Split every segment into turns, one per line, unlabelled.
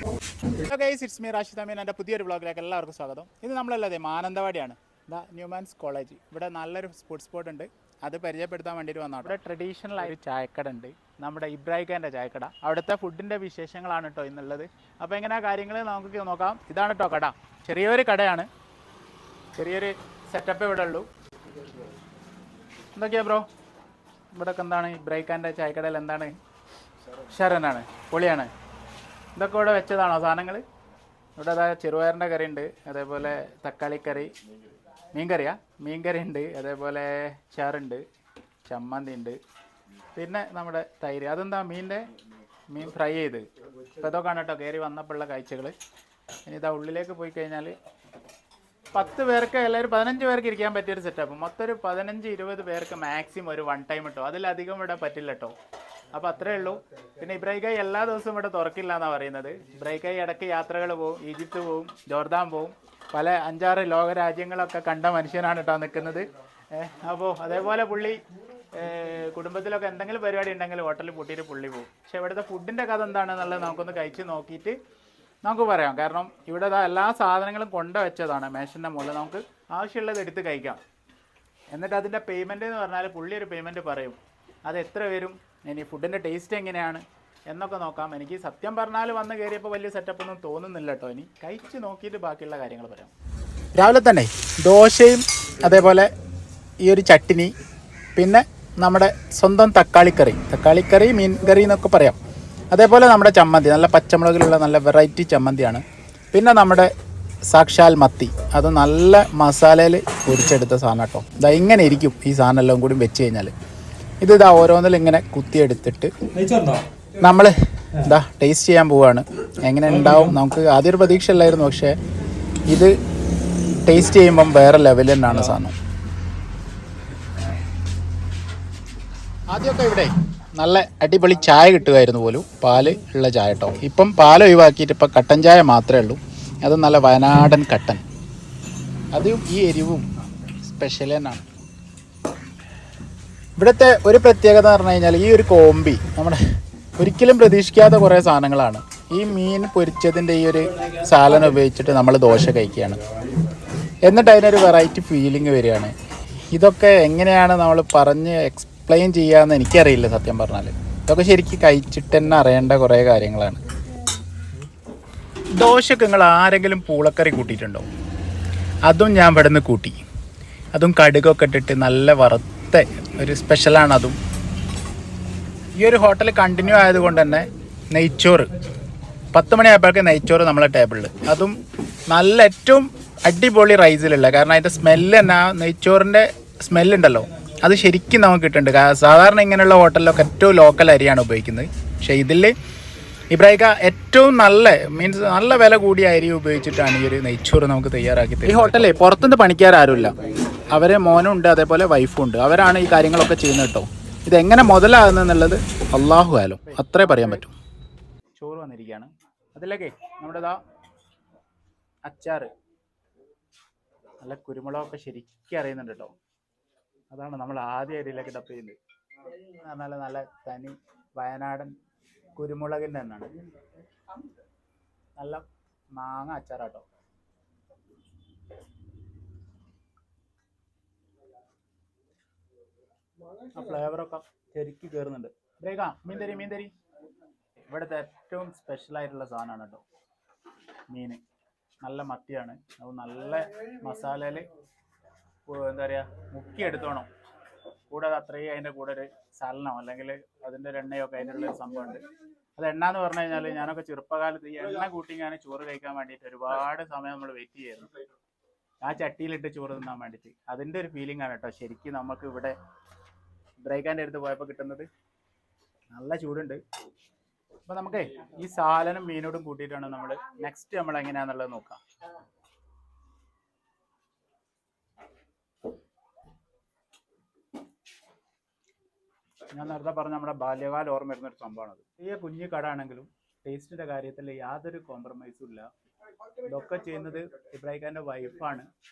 Hello guys, it's me Rashid Ameen. എൻ്റെ പുതിയൊരു വ്ളോഗിലേക്ക് എല്ലാവർക്കും സ്വാഗതം. ഇത് നമ്മളല്ലതേ മാനന്തവാടിയാണ്, ന്യൂമാൻസ് കോളേജ്. ഇവിടെ നല്ലൊരു സ്പോർട്സ് സ്പോട്ട് ഉണ്ട്, അത് പരിചയപ്പെടുത്താൻ വേണ്ടിയിട്ട് വന്നതാണ്. ഇവിടെ ട്രഡീഷണൽ ആയൊരു ചായക്കട ഉണ്ട്, നമ്മുടെ ഇബ്രാഹിഖാൻ്റെ ചായക്കട. അവിടുത്തെ ഫുഡിൻ്റെ വിശേഷങ്ങളാണ് കേട്ടോ ഇന്നുള്ളത്. അപ്പോൾ എങ്ങനെയാ കാര്യങ്ങൾ നമുക്ക് നോക്കാം. ഇതാണ് കേട്ടോ കട, ചെറിയൊരു കടയാണ്, ചെറിയൊരു സെറ്റപ്പ് ഇവിടെ ഉള്ളൂ. എന്തൊക്കെയാ ബ്രോ ഇവിടെയൊക്കെ എന്താണ് ഇബ്രാഹിഖാൻ്റെ ചായക്കടയിൽ എന്താണ്? ശരനാണ്, പൊളിയാണ്. ഇതൊക്കെ ഇവിടെ വെച്ചതാണോ സാധനങ്ങൾ? ഇവിടെ അതായത് ചെറുപയറിൻ്റെ കറി ഉണ്ട്, അതേപോലെ തക്കാളിക്കറി, മീൻകറി ഉണ്ട്, അതേപോലെ ചാറുണ്ട്, ചമ്മന്തി ഉണ്ട്, പിന്നെ നമ്മുടെ തൈര്. അതെന്താ മീൻ ഫ്രൈ ചെയ്ത്. ഇപ്പോൾ ഇതൊക്കെയാണ് കേട്ടോ കയറി വന്നപ്പോഴുള്ള കാഴ്ചകൾ. ഇനി ഇതാ ഉള്ളിലേക്ക് പോയി കഴിഞ്ഞാൽ 10 പേർക്ക് എല്ലാവരും 15 പേർക്ക് ഇരിക്കാൻ പറ്റിയൊരു സെറ്റപ്പ്. മൊത്തം ഒരു 15-20 പേർക്ക് മാക്സിമം ഒരു വൺ ടൈം കിട്ടും, അതിലധികം ഇവിടെ പറ്റില്ല കേട്ടോ. അപ്പോൾ അത്രേ ഉള്ളൂ. പിന്നെ ഇബ്രാഹിഖായി എല്ലാ ദിവസവും ഇവിടെ തുറക്കില്ല എന്നാണ് പറയുന്നത്. ഇബ്രാഹിഖായി ഇടയ്ക്ക് യാത്രകൾ പോവും, ഈജിപ്ത് പോവും, ജോർദാൻ പോവും, പല 5-6 ലോക രാജ്യങ്ങളൊക്കെ കണ്ട മനുഷ്യനാണ് കേട്ടോ നിൽക്കുന്നത്. അപ്പോൾ അതേപോലെ പുള്ളി കുടുംബത്തിലൊക്കെ എന്തെങ്കിലും പരിപാടി ഉണ്ടെങ്കിൽ ഹോട്ടലിൽ പൂട്ടിയിട്ട് പുള്ളി പോകും. പക്ഷേ ഇവിടുത്തെ ഫുഡിൻ്റെ കഥ എന്താണെന്നുള്ളത് നമുക്കൊന്ന് കഴിച്ച് നോക്കിയിട്ട് നമുക്ക് പറയാം. കാരണം ഇവിടെ എല്ലാ സാധനങ്ങളും കൊണ്ടുവച്ചതാണ് മേശൻ്റെ മുകളിൽ, നമുക്ക് ആവശ്യമുള്ളത് എടുത്ത് കഴിക്കാം. എന്നിട്ട് അതിൻ്റെ പേയ്മെൻറ്റ് എന്ന് പറഞ്ഞാൽ പുള്ളി ഒരു പേയ്മെൻറ്റ് പറയും, അത് എത്ര വരും, ഇനി ഫുഡിൻ്റെ ടേസ്റ്റ് എങ്ങനെയാണ് എന്നൊക്കെ നോക്കാം. എനിക്ക് സത്യം പറഞ്ഞാൽ വന്ന് കയറിയപ്പോൾ വലിയ സെറ്റപ്പൊന്നും തോന്നുന്നില്ല കേട്ടോ. ഇനി കഴിച്ച് നോക്കിയിട്ട് ബാക്കിയുള്ള കാര്യങ്ങൾ പറയാം. രാവിലെ തന്നെ ദോശയും അതേപോലെ ഈ ഒരു ചട്ടിനി, പിന്നെ നമ്മുടെ സ്വന്തം തക്കാളിക്കറി മീൻ കറി എന്നൊക്കെ പറയാം. അതേപോലെ നമ്മുടെ ചമ്മന്തി, നല്ല പച്ചമുളകിലുള്ള നല്ല വെറൈറ്റി ചമ്മന്തിയാണ്. പിന്നെ നമ്മുടെ സാക്ഷാൽ മത്തി, അത് നല്ല മസാലയിൽ പൊരിച്ചെടുത്ത സാധനം കേട്ടോ. ഇതാ ഇങ്ങനെ ഇരിക്കും ഈ സാധനം എല്ലാം കൂടി വെച്ച് കഴിഞ്ഞാൽ. ഇതാ ഓരോന്നിലും ഇങ്ങനെ കുത്തിയെടുത്തിട്ട് നമ്മൾ ടേസ്റ്റ് ചെയ്യാൻ പോവുകയാണ്. എങ്ങനെ ഉണ്ടാവും നമുക്ക് ആദ്യം ഒരു പ്രതീക്ഷ അല്ലായിരുന്നു, പക്ഷേ ഇത് ടേസ്റ്റ് ചെയ്യുമ്പം വേറെ ലെവൽ തന്നെയാണ് സാധനം. ആദ്യമൊക്കെ ഇവിടെ നല്ല അടിപൊളി ചായ കിട്ടുമായിരുന്നു പോലും, പാല് ഉള്ള ചായ കേട്ടോ. ഇപ്പം പാൽ ഒഴിവാക്കിയിട്ട് ഇപ്പം കട്ടൻ ചായ മാത്രമേ ഉള്ളൂ. അത് നല്ല വയനാടൻ കട്ടൻ, അതും ഈ എരിവും സ്പെഷ്യൽ തന്നെയാണ്. ഇവിടുത്തെ ഒരു പ്രത്യേകത എന്ന് പറഞ്ഞു കഴിഞ്ഞാൽ ഈ ഒരു കോമ്പി നമ്മുടെ ഒരിക്കലും പ്രതീക്ഷിക്കാത്ത കുറേ സാധനങ്ങളാണ്. ഈ മീൻ പൊരിച്ചതിൻ്റെ ഈ ഒരു സാലനം ഉപയോഗിച്ചിട്ട് നമ്മൾ ദോശ കഴിക്കുകയാണ്, എന്നിട്ട് അതിനൊരു വെറൈറ്റി ഫീലിംഗ് വരികയാണ്. ഇതൊക്കെ എങ്ങനെയാണ് നമ്മൾ പറഞ്ഞ് എക്സ്പ്ലെയിൻ ചെയ്യാമെന്ന് എനിക്കറിയില്ല സത്യം പറഞ്ഞാൽ. ഇതൊക്കെ ശരിക്കും കഴിച്ചിട്ട് തന്നെ അറിയേണ്ട കുറേ കാര്യങ്ങളാണ്. ദോശക്ക് നിങ്ങൾ ആരെങ്കിലും പൂളക്കറി കൂട്ടിയിട്ടുണ്ടോ? അതും ഞാൻ ഇവിടെ നിന്ന് കൂട്ടി. അതും കടുകൊക്കെ ഇട്ടിട്ട് നല്ല വറുത്ത ഒരു സ്പെഷ്യലാണ് അതും. ഈ ഒരു ഹോട്ടൽ കണ്ടിന്യൂ ആയതുകൊണ്ട് തന്നെ നെയ്ച്ചോറ് 10 മണിയായപ്പോഴേക്ക് നെയ്ച്ചോറ് നമ്മളെ ടേബിളിൽ, അതും നല്ല ഏറ്റവും അടിപൊളി റൈസിലുള്ള. കാരണം അതിൻ്റെ സ്മെല്ല് തന്നെ, ആ നെയ്ച്ചോറിൻ്റെ സ്മെല്ലുണ്ടല്ലോ, അത് ശരിക്കും നമുക്ക് കിട്ടുന്നുണ്ട്. സാധാരണ ഇങ്ങനെയുള്ള ഹോട്ടലിലൊക്കെ ഏറ്റവും ലോക്കൽ അരിയാണ് ഉപയോഗിക്കുന്നത്, പക്ഷേ ഇതിൽ ഇബ്രാഹിഖ ഏറ്റവും നല്ല വില കൂടിയ അരി ഉപയോഗിച്ചിട്ടാണ് ഈ ഒരു നെയ്ച്ചോറ് നമുക്ക് തയ്യാറാക്കി തരുന്നത്. ഈ ഹോട്ടലിൽ പുറത്തുനിന്ന് പണിക്കാരും, അവരെ മോനും ഉണ്ട്, അതേപോലെ വൈഫും ഉണ്ട്. അവരാണ് ഈ കാര്യങ്ങളൊക്കെ ചെയ്യുന്നത് കേട്ടോ. ഇതെങ്ങനെ മുതലാകുന്നെന്നുള്ളത് അള്ളാഹു ആലോ, അത്രേ പറയാൻ പറ്റും. ചോറ് വന്നിരിക്കുകയാണ്, അതിലൊക്കെ നമ്മുടെ അച്ചാറ്, നല്ല കുരുമുളകൊക്കെ ശരിക്കും അറിയുന്നുണ്ട് കേട്ടോ. അതാണ് നമ്മൾ ആദ്യ അരിയിലേക്ക് ഡപ്പ് ചെയ്യുന്നത്. നല്ല തനി വയനാടൻ കുരുമുളകിൻ്റെ തന്നെയാണ്. നല്ല മാങ്ങ അച്ചാറാട്ടോ. ആ ഫ്ലേവറൊക്കെ ശരിക്കും കയറുന്നുണ്ട്. മീൻതരി ഇവിടുത്തെ ഏറ്റവും സ്പെഷ്യലായിട്ടുള്ള സാധനമാണ് കേട്ടോ. മീൻ നല്ല മത്തിയാണ്, അത് നല്ല മസാലയിൽ എന്താ പറയുക മുക്കിയെടുത്തോണം. കൂടാതെ അത്രയും അതിൻ്റെ കൂടെ ഒരു സലനോ അല്ലെങ്കിൽ അതിൻ്റെ ഒരു എണ്ണയൊക്കെ അതിനുള്ളൊരു സംഭവമുണ്ട്. അത് എണ്ണ എന്ന് പറഞ്ഞു കഴിഞ്ഞാൽ ഞാനൊക്കെ ചെറുപ്പകാലത്ത് ഈ എണ്ണ കൂട്ടി ഞാൻ ചോറ് കഴിക്കാൻ വേണ്ടിയിട്ട് ഒരുപാട് സമയം നമ്മൾ വെയിറ്റ് ചെയ്യായിരുന്നു, ആ ചട്ടിയിലിട്ട് ചോറ് തിന്നാൻ വേണ്ടിയിട്ട്. അതിൻ്റെ ഒരു ഫീലിംഗ് ആണ് കേട്ടോ ശരിക്കും നമുക്ക് ഇവിടെ ഇബ്രാഹിഖാൻ്റെ അടുത്ത് പോയപ്പോൾ കിട്ടുന്നത്. നല്ല ചൂടുണ്ട്. അപ്പോൾ നമുക്ക് ഈ സാലനും മീനോടും കൂട്ടിയിട്ടാണ് നമ്മൾ നെക്സ്റ്റ് നമ്മൾ എങ്ങനെയാണെന്നുള്ളത് നോക്കാം. ഞാൻ നേരത്തെ പറഞ്ഞ നമ്മുടെ ബാല്യകാല ഓർമ്മ വരുന്നൊരു സംഭവമാണത്. ഈ കുഞ്ഞു കട ആണെങ്കിലും ടേസ്റ്റിൻ്റെ കാര്യത്തിൽ യാതൊരു കോംപ്രമൈസും ഇല്ല. ഇതൊക്കെ ചെയ്യുന്നത് ഇബ്രാഹിഖാൻ്റെ വൈഫാണ്.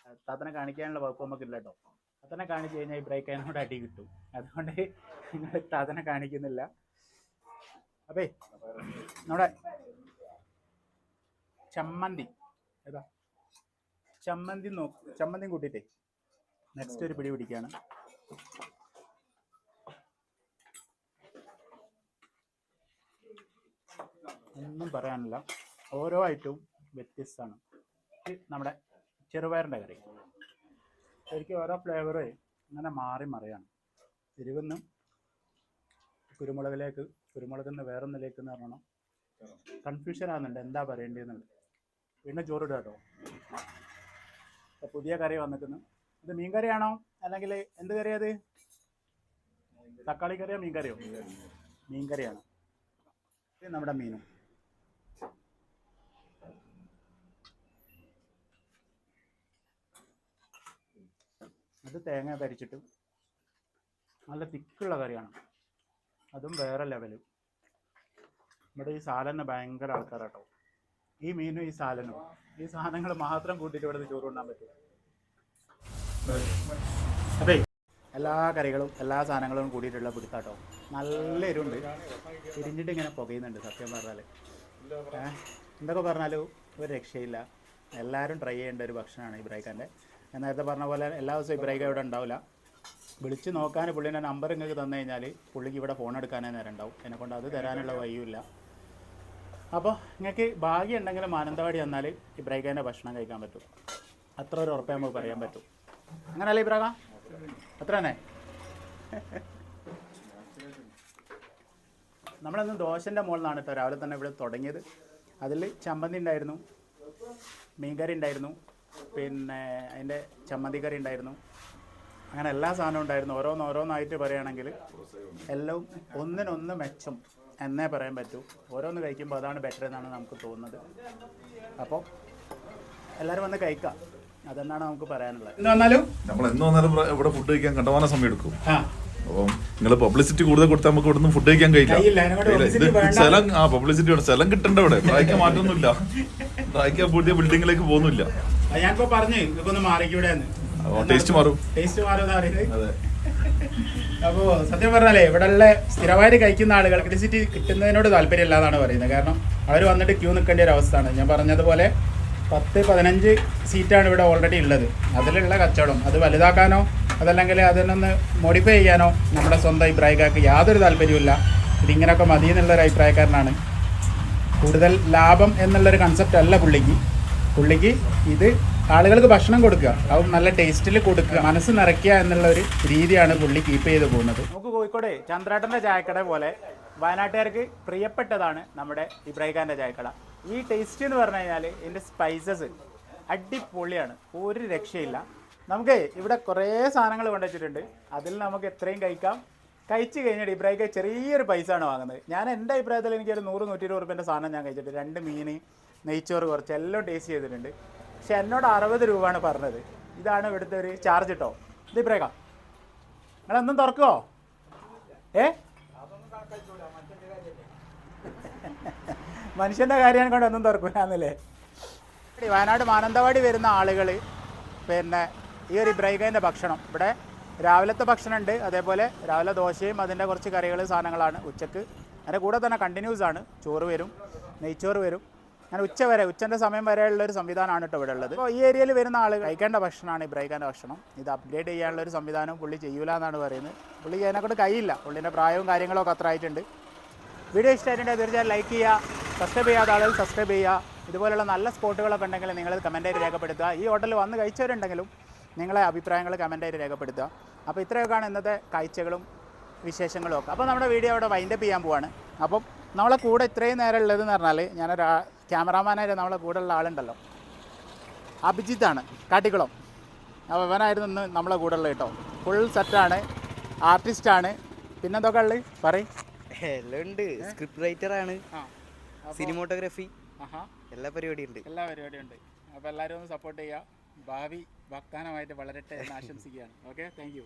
താത്തനെ കാണിക്കാനുള്ള വകുപ്പ് നമുക്കില്ല കേട്ടോ. താത്തനെ കാണിച്ചു കഴിഞ്ഞാൽ ഇബ്രാഹിഖാനോട് അടി കിട്ടും, അതുകൊണ്ട് നിങ്ങൾ താത്തനെ കാണിക്കുന്നില്ല. അപ്പേ നമ്മുടെ ചമ്മന്തി ഏതാ ചമ്മന്തി കൂട്ടിയിട്ടേ നെക്സ്റ്റ് ഒരു പിടി പിടിക്കുകയാണ്. ഒന്നും പറയാനില്ല, ഓരോ ഐറ്റവും വ്യത്യസ്തമാണ്. നമ്മുടെ ചെറുപയറിൻ്റെ കറി ശരിക്കും ഓരോ ഫ്ലേവർ ഇങ്ങനെ മാറി മറിയാണ്. എരിവെന്നും കുരുമുളകിൽ നിന്ന് വേറൊന്നിലേക്ക് എന്ന് പറഞ്ഞണം കൺഫ്യൂഷൻ ആകുന്നുണ്ട് എന്താ പറയേണ്ടതെന്നുള്ളത്. പിന്നെ ചോറിടുക കേട്ടോ. അപ്പോൾ പുതിയ കറി വന്നിരിക്കുന്നു. ഇത് മീൻ കറിയാണോ അല്ലെങ്കിൽ എന്ത് കറിയാ? അത് തക്കാളി കറിയോ മീൻ കറിയോ? മീൻ കറിയാണ്. ഇത് നമ്മുടെ മീനും. അത് തേങ്ങ പരിച്ചിട്ട് നല്ല തിക്കുള്ള കറിയാണ്. അതും വേറെ ലെവല്. ഇവിടെ ഈ സാലന് ഭയങ്കര ആൾക്കാരാട്ടോ. ഈ മീനും ഈ സാലനും ഈ സാധനങ്ങൾ മാത്രം കൂട്ടിയിട്ട് ഇവിടെ ചോറ് കൊണ്ടാൻ പറ്റും. അതെ, എല്ലാ കറികളും എല്ലാ സാധനങ്ങളും കൂടിയിട്ടുള്ള പിടുത്താട്ടോ. നല്ല എരിവുണ്ട്, തിരിഞ്ഞിട്ട് ഇങ്ങനെ പുകയുന്നുണ്ട്. സത്യം പറഞ്ഞാൽ എന്തൊക്കെ പറഞ്ഞാലും ഒരു രക്ഷയില്ല. എല്ലാവരും ട്രൈ ചെയ്യേണ്ട ഒരു ഭക്ഷണമാണ് ഇബ്രാഹിക്കാൻ്റെ. ഞാൻ നേരത്തെ പറഞ്ഞ പോലെ എല്ലാ ദിവസവും ഇബ്രാഹിക്ക ഇവിടെ ഉണ്ടാവില്ല. വിളിച്ച് നോക്കാൻ പുള്ളിൻ്റെ നമ്പർ നിങ്ങൾക്ക് തന്നു കഴിഞ്ഞാൽ പുള്ളിക്ക് ഇവിടെ ഫോൺ എടുക്കാനേ നേരം ഉണ്ടാവും. എന്നെക്കൊണ്ട് അത് തരാനുള്ള വഴിയുമില്ല. അപ്പോൾ നിങ്ങൾക്ക് ഭാഗ്യം ഉണ്ടെങ്കിൽ മാനന്തവാടി വന്നാൽ ഇബ്രാഹിക്കാൻ്റെ ഭക്ഷണം കഴിക്കാൻ പറ്റും. അത്ര ഒരു ഉറപ്പേ നമുക്ക് പറയാൻ പറ്റും. അങ്ങനല്ലേ ഇബ്രാഹിക്ക? അത്ര തന്നെ. നമ്മളന്ന് ദോശൻ്റെ മുകളിൽ നിന്നാണ് കേട്ടോ രാവിലെ തന്നെ ഇവിടെ തുടങ്ങിയത്. അതിൽ ചമ്മന്തി ഉണ്ടായിരുന്നു, മീൻകറി ഉണ്ടായിരുന്നു, പിന്നെ അതിൻ്റെ ചമ്മന്തി കറി ഉണ്ടായിരുന്നു. അങ്ങനെ എല്ലാ സാധനവും ഉണ്ടായിരുന്നു. ഓരോന്നായിട്ട് പറയുകയാണെങ്കിൽ എല്ലാം ഒന്നിനൊന്ന് മെച്ചം എന്നേ പറയാൻ പറ്റൂ. ഓരോന്ന് കഴിക്കുമ്പോൾ അതാണ് ബെറ്റർ എന്നാണ് നമുക്ക് തോന്നുന്നത്. അപ്പോൾ എല്ലാവരും വന്ന് കഴിക്കാം, അതെന്നാണ് നമുക്ക് പറയാനുള്ളത്.
നമ്മൾ എന്ന് വന്നാലും ഇവിടെ ഫുഡ് കഴിക്കാൻ കണ്ടമാനം സമയം എടുക്കും. അപ്പം നിങ്ങൾ പബ്ലിസിറ്റി കൂടുതൽ കൊടുത്താൽ നമുക്ക് ഇവിടെ നിന്ന് ഫുഡ് കഴിക്കാൻ കഴിയില്ല. സ്ഥലം പബ്ലിസിറ്റി വേണം, സ്ഥലം കിട്ടണ്ട. ഇവിടെ പ്രായിക്കാൻ മാറ്റൊന്നുമില്ല, പ്രായിക്കാൻ പുതിയ ബിൽഡിങ്ങിലേക്ക് പോകുന്നില്ല.
ഞാനിപ്പോ പറഞ്ഞു ഇതൊക്കെ മാറിക്കൂടെ,
ടേസ്റ്റ് മാറും.
അതെ. അപ്പോൾ സത്യം പറഞ്ഞാലേ ഇവിടെയുള്ള സ്ഥിരമായിട്ട് കഴിക്കുന്ന ആളുകൾക്ക് ഇലക്ട്രിസിറ്റി കിട്ടുന്നതിനോട് താല്പര്യമില്ല എന്നാണ് പറയുന്നത്. കാരണം അവർ വന്നിട്ട് ക്യൂ നിൽക്കേണ്ട ഒരു അവസ്ഥയാണ്. ഞാൻ പറഞ്ഞതുപോലെ 10-15 സീറ്റാണ് ഇവിടെ ഓൾറെഡി ഉള്ളത്. അതിലുള്ള കച്ചവടം അത് വലുതാക്കാനോ അതല്ലെങ്കിൽ അതിനൊന്ന് മോഡിഫൈ ചെയ്യാനോ നമ്മുടെ സ്വന്തം അഭിപ്രായക്കാർക്ക് യാതൊരു താല്പര്യമില്ല. ഇതിങ്ങനെയൊക്കെ മതി എന്നുള്ളൊരു അഭിപ്രായക്കാരനാണ്. കൂടുതൽ ലാഭം എന്നുള്ളൊരു കൺസെപ്റ്റ് അല്ല പുള്ളിക്ക് ഇത് ആളുകൾക്ക് ഭക്ഷണം കൊടുക്കുക, അത് നല്ല ടേസ്റ്റിൽ കൊടുക്കുക, മനസ്സ് നിറയ്ക്കുക എന്നുള്ള ഒരു രീതിയാണ് പുള്ളി കീപ്പ് ചെയ്ത് പോകുന്നത്. നമുക്ക് കോഴിക്കോട് ചന്ദ്രാട്ടൻ്റെ ചായക്കട പോലെ വയനാട്ടുകാർക്ക് പ്രിയപ്പെട്ടതാണ് നമ്മുടെ ഇബ്രാഹിക്കാൻ്റെ ചായക്കട. ഈ ടേസ്റ്റ് എന്ന് പറഞ്ഞു കഴിഞ്ഞാൽ ഇതിൻ്റെ സ്പൈസസ് അടിപൊളിയാണ്, ഒരു രക്ഷയില്ല. നമുക്ക് ഇവിടെ കുറേ സാധനങ്ങൾ കൊണ്ടുവച്ചിട്ടുണ്ട്. അതിൽ നമുക്ക് എത്രയും കഴിക്കാം. കഴിച്ച് കഴിഞ്ഞിട്ട് ഇബ്രാഹിക്ക ചെറിയൊരു പൈസ ആണ് വാങ്ങുന്നത്. ഞാൻ എൻ്റെ അഭിപ്രായത്തിൽ എനിക്കൊരു 100-120 രൂപേൻ്റെ സാധനം ഞാൻ കഴിച്ചിട്ട് 2 മീൻ, നെയ്ച്ചോറ് കുറച്ച് എല്ലാം ടേസ്റ്റ് ചെയ്തിട്ടുണ്ട്. പക്ഷെ എന്നോട് 60 രൂപയാണ് പറഞ്ഞത്. ഇതാണ് ഇവിടുത്തെ ഒരു ചാർജ് കേട്ടോ. ഇത് ഇബ്രാഹിക്ക നിങ്ങളൊന്നും തുറക്കുമോ? മനുഷ്യൻ്റെ കാര്യമാണ് കൊണ്ട് ഒന്നും തുറക്കൂലെന്നല്ലേ. വയനാട് മാനന്തവാടി വരുന്ന ആളുകൾ പിന്നെ ഈ ഒരു ഇബ്രാഹിക്കാൻ്റെ ഭക്ഷണം ഇവിടെ രാവിലത്തെ ഭക്ഷണമുണ്ട്. അതേപോലെ രാവിലെ ദോശയും അതിൻ്റെ കുറച്ച് കറികൾ സാധനങ്ങളാണ്. ഉച്ചക്ക് അതിൻ്റെ കൂടെ തന്നെ കണ്ടിന്യൂസ് ആണ്. ചോറ് വരും, നെയ്ച്ചോറ് വരും. അങ്ങനെ ഉച്ചൻ്റെ സമയം വരെയുള്ളൊരു സംവിധാനമാണ് കേട്ടോ ഇവിടെ ഉള്ളത്. അപ്പോൾ ഈ ഏരിയയിൽ വരുന്ന ആളുകൾ കഴിക്കേണ്ട ഭക്ഷണമാണ് ഇബ്രാഹിക്കാൻ്റെ ഭക്ഷണം. ഇത് അപ്ഗ്രേഡ് ചെയ്യാനുള്ളൊരു സംവിധാനം പുള്ളി ചെയ്യൂല എന്നാണ് പറയുന്നത്. പുള്ളിക്ക് അതിനെക്കൊണ്ട് കഴിയില്ല, പുള്ളിൻ്റെ പ്രായവും കാര്യങ്ങളൊക്കെ അത്ര ആയിട്ടുണ്ട്. വീഡിയോ ഇഷ്ടമായിട്ടുണ്ടെങ്കിൽ തീർച്ചയായും ലൈക്ക് ചെയ്യുക, സബ്സ്ക്രൈബ് ചെയ്യാത്ത ആളുകൾ സബ്സ്ക്രൈബ് ചെയ്യുക. ഇതുപോലുള്ള നല്ല സ്പോട്ടുകളൊക്കെ ഉണ്ടെങ്കിൽ നിങ്ങൾ കമൻറ്റായിട്ട് രേഖപ്പെടുത്തുക. ഈ ഹോട്ടലിൽ വന്ന് കഴിച്ചവരുണ്ടെങ്കിലും നിങ്ങളെ അഭിപ്രായങ്ങൾ കമൻറ്റായിട്ട് രേഖപ്പെടുത്തുക. അപ്പോൾ ഇത്രയൊക്കെയാണ് ഇന്നത്തെ കാഴ്ചകളും വിശേഷങ്ങളും ഒക്കെ. അപ്പോൾ നമ്മുടെ വീഡിയോ അവിടെ വൈൻഡപ്പ് ചെയ്യാൻ പോവാണ്. അപ്പം നമ്മളെ കൂടെ ഇത്രയും നേരം ഉള്ളതെന്ന് പറഞ്ഞാൽ ഞാനൊരു ക്യാമറാമാനായിട്ട് നമ്മളെ കൂടെ ഉള്ള ആളുണ്ടല്ലോ, അഭിജിത്താണ്, കാട്ടിക്കുളം. അപ്പോൾ ഇവനായിരുന്നു ഇന്ന് നമ്മളെ കൂടെ ഉള്ളത് കേട്ടോ. ഫുൾ സെറ്റാണ്, ആർട്ടിസ്റ്റാണ്. പിന്നെന്തൊക്കെ ഉള്ളത് പറയും.
എല്ലാം ഉണ്ട്. സ്ക്രിപ്റ്റ് റൈറ്ററാണ്, സിനിമോട്ടോഗ്രാഫി, എല്ലാ പരിപാടിയും ഉണ്ട്.
അപ്പോൾ എല്ലാവരും ഒന്ന് സപ്പോർട്ട് ചെയ്യുക. ഭാവി വാഗ്ദാനമായിട്ട് വളരട്ടെ എന്ന് ആശംസിക്കുകയാണ്. Okay, thank you.